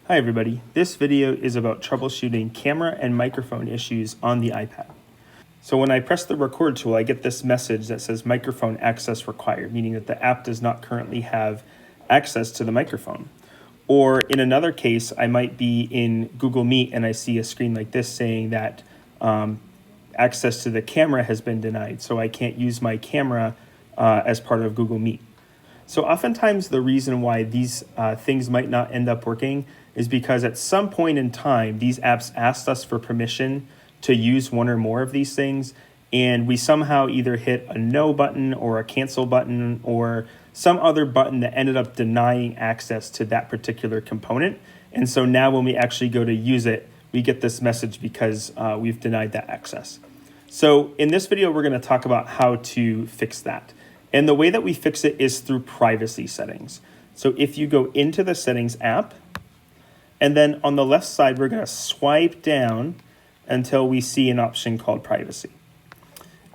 Hi everybody, this video is about troubleshooting camera and microphone issues on the iPad. So when I press the record tool, I get this message that says microphone access required, meaning that the app does not currently have access to the microphone. Or in another case, I might be in Google Meet and I see a screen like this saying that access to the camera has been denied, so I can't use my camera as part of Google Meet. So oftentimes the reason why these things might not end up working is because at some point in time, these apps asked us for permission to use one or more of these things, and we somehow either hit a no button or a cancel button or some other button that ended up denying access to that particular component. And so now when we actually go to use it, we get this message because we've denied that access. So in this video, we're going to talk about how to fix that. And the way that we fix it is through privacy settings. So if you go into the settings app, and then on the left side, we're going to swipe down until we see an option called privacy.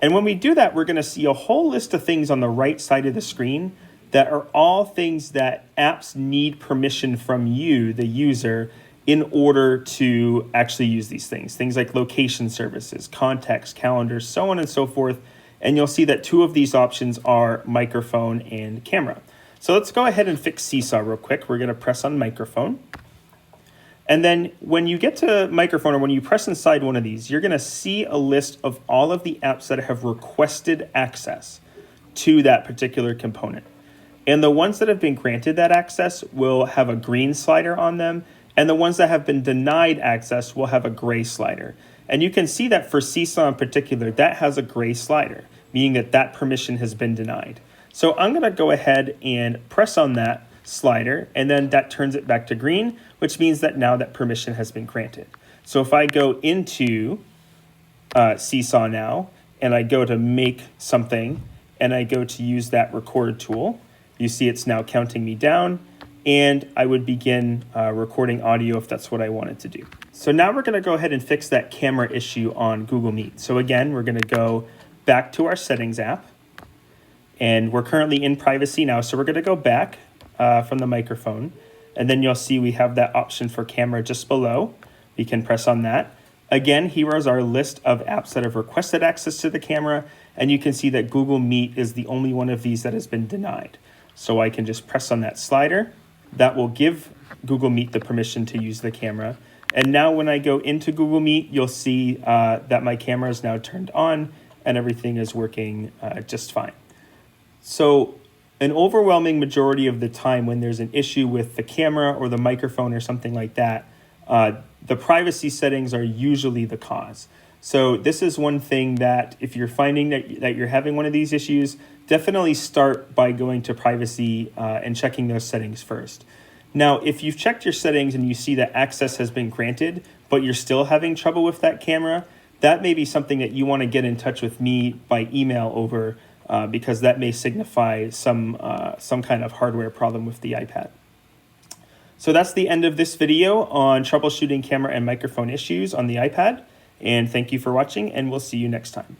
And when we do that, we're going to see a whole list of things on the right side of the screen that are all things that apps need permission from you, the user, in order to actually use these things. Things like location services, contacts, calendars, so on and so forth. And you'll see that two of these options are microphone and camera. So let's go ahead and fix Seesaw real quick. We're going to press on microphone. And then when you get to microphone, or when you press inside one of these, you're going to see a list of all of the apps that have requested access to that particular component. And the ones that have been granted that access will have a green slider on them, and the ones that have been denied access will have a gray slider. And you can see that for Seesaw in particular, that has a gray slider, meaning that that permission has been denied. So I'm going to go ahead and press on that slider, and then that turns it back to green, which means that now that permission has been granted. So if I go into Seesaw now, and I go to make something, and I go to use that record tool, you see it's now counting me down, and I would begin recording audio if that's what I wanted to do. So now we're going to go ahead and fix that camera issue on Google Meet. So again, we're going to go back to our settings app, and we're currently in privacy now, so we're going to go back from the microphone, and then you'll see we have that option for camera just below. We can press on that. Again, here is our list of apps that have requested access to the camera, and you can see that Google Meet is the only one of these that has been denied. So I can just press on that slider. That will give Google Meet the permission to use the camera. And now when I go into Google Meet, you'll see that my camera is now turned on and everything is working just fine. So an overwhelming majority of the time when there's an issue with the camera or the microphone or something like that, the privacy settings are usually the cause. So this is one thing that if you're finding that you're having one of these issues, definitely start by going to privacy and checking those settings first. Now, if you've checked your settings and you see that access has been granted, but you're still having trouble with that camera, that may be something that you want to get in touch with me by email over because that may signify some kind of hardware problem with the iPad. So that's the end of this video on troubleshooting camera and microphone issues on the iPad. And thank you for watching, and we'll see you next time.